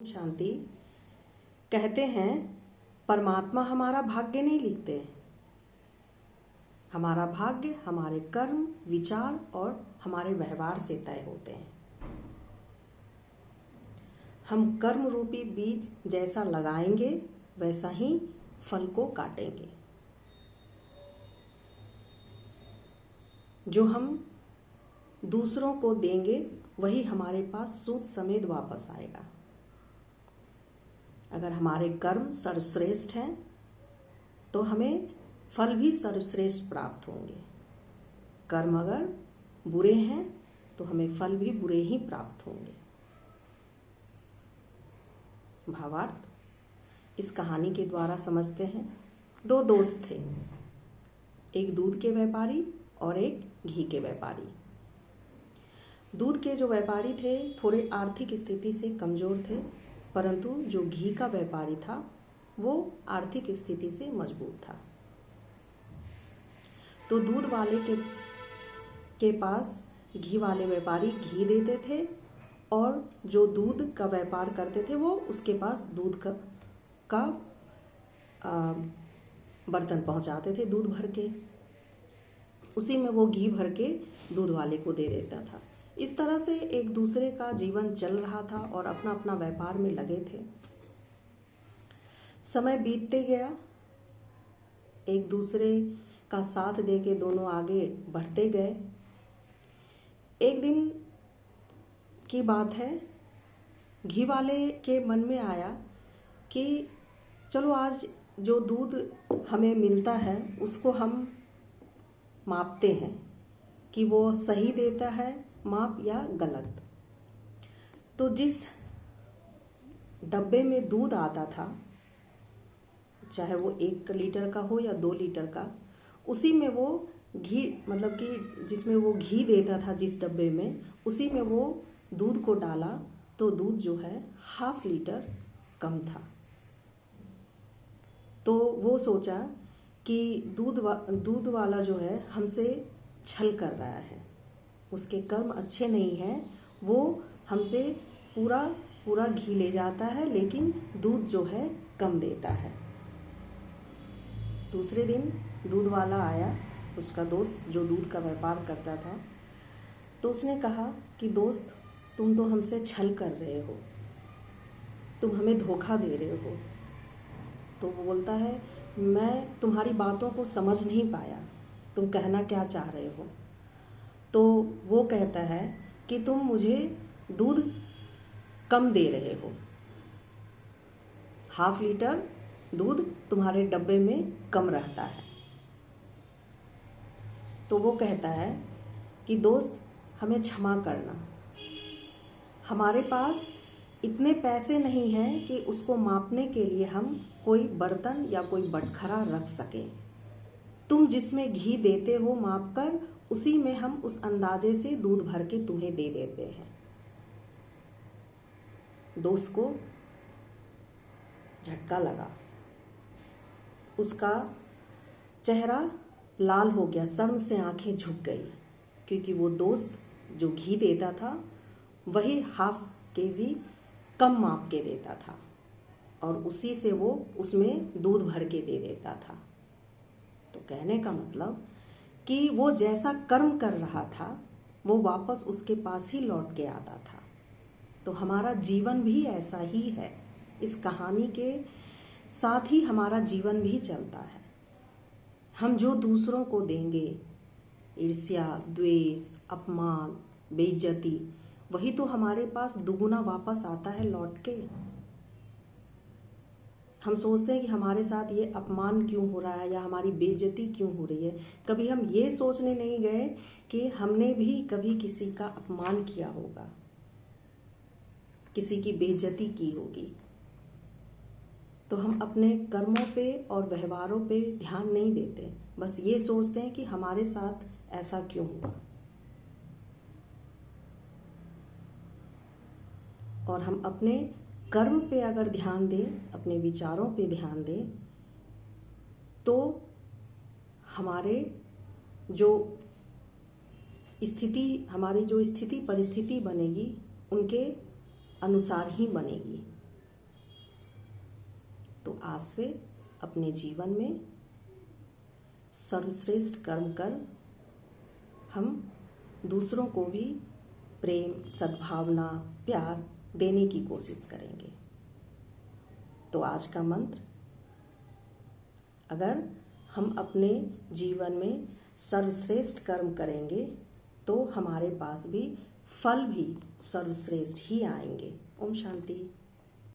शांति। कहते हैं परमात्मा हमारा भाग्य नहीं लिखते। हमारा भाग्य हमारे कर्म, विचार और हमारे व्यवहार से तय होते हैं। हम कर्म रूपी बीज जैसा लगाएंगे वैसा ही फल को काटेंगे। जो हम दूसरों को देंगे वही हमारे पास सूद समेत वापस आएगा। अगर हमारे कर्म सर्वश्रेष्ठ हैं तो हमें फल भी सर्वश्रेष्ठ प्राप्त होंगे। कर्म अगर बुरे हैं तो हमें फल भी बुरे ही प्राप्त होंगे। भावार्थ इस कहानी के द्वारा समझते हैं। दो दोस्त थे, एक दूध के व्यापारी और एक घी के व्यापारी। दूध के जो व्यापारी थे थोड़े आर्थिक स्थिति से कमजोर थे, परंतु जो घी का व्यापारी था वो आर्थिक स्थिति से मजबूत था। तो दूध वाले के पास घी वाले व्यापारी घी देते थे और जो दूध का व्यापार करते थे वो उसके पास दूध का बर्तन पहुंचाते थे दूध भर के। उसी में वो घी भर के दूध वाले को दे देता था। इस तरह से एक दूसरे का जीवन चल रहा था और अपना अपना व्यापार में लगे थे। समय बीतते गया, एक दूसरे का साथ देके दोनों आगे बढ़ते गए। एक दिन की बात है, घी वाले के मन में आया कि चलो आज जो दूध हमें मिलता है उसको हम मापते हैं कि वो सही देता है माप या गलत। तो जिस डब्बे में दूध आता था, चाहे वो 1 लीटर का हो या 2 लीटर का, उसी में वो घी मतलब कि जिसमें वो घी देता था जिस डब्बे में, उसी में वो दूध को डाला तो दूध जो है ½ लीटर कम था। तो वो सोचा कि दूध वाला जो है हमसे छल कर रहा है, उसके कर्म अच्छे नहीं हैं, वो हमसे पूरा घी ले जाता है लेकिन दूध जो है कम देता है। दूसरे दिन दूध वाला आया, उसका दोस्त जो दूध का व्यापार करता था, तो उसने कहा कि दोस्त तुम तो हमसे छल कर रहे हो, तुम हमें धोखा दे रहे हो। तो वो बोलता है मैं तुम्हारी बातों को समझ नहीं पाया, तुम कहना क्या चाह रहे हो। तो वो कहता है कि तुम मुझे दूध कम दे रहे हो, ½ लीटर दूध तुम्हारे डब्बे में कम रहता है। तो वो कहता है कि दोस्त हमें क्षमा करना, हमारे पास इतने पैसे नहीं हैं कि उसको मापने के लिए हम कोई बर्तन या कोई बटखरा रख सकें। तुम जिसमें घी देते हो माप कर, उसी में हम उस अंदाजे से दूध भर के तुम्हें दे देते हैं। दोस्त को झटका लगा, उसका चेहरा लाल हो गया, शर्म से आंखें झुक गई, क्योंकि वो दोस्त जो घी देता था वही ½ केजी कम माप के देता था और उसी से वो उसमें दूध भर के दे देता था। तो कहने का मतलब कि वो जैसा कर्म कर रहा था वो वापस उसके पास ही लौट के आता था। तो हमारा जीवन भी ऐसा ही है। इस कहानी के साथ ही हमारा जीवन भी चलता है। हम जो दूसरों को देंगे, ईर्ष्या, द्वेष, अपमान, बेइज्जती, वही तो हमारे पास दुगुना वापस आता है लौट के। हम सोचते हैं कि हमारे साथ ये अपमान क्यों हो रहा है या हमारी बेइज्जती क्यों हो रही है। कभी हम ये सोचने नहीं गए कि हमने भी कभी किसी का अपमान किया होगा, किसी की बेइज्जती की होगी। तो हम अपने कर्मों पे और व्यवहारों पे ध्यान नहीं देते, बस ये सोचते हैं कि हमारे साथ ऐसा क्यों हुआ। और हम अपने कर्म पे अगर ध्यान दें, अपने विचारों पे ध्यान दें, तो हमारी जो स्थिति परिस्थिति बनेगी उनके अनुसार ही बनेगी। आज से अपने जीवन में सर्वश्रेष्ठ कर्म कर हम दूसरों को भी प्रेम, सद्भावना, प्यार देने की कोशिश करेंगे। तो आज का मंत्र, अगर हम अपने जीवन में सर्वश्रेष्ठ कर्म करेंगे तो हमारे पास भी फल भी सर्वश्रेष्ठ ही आएंगे। ओम शांति।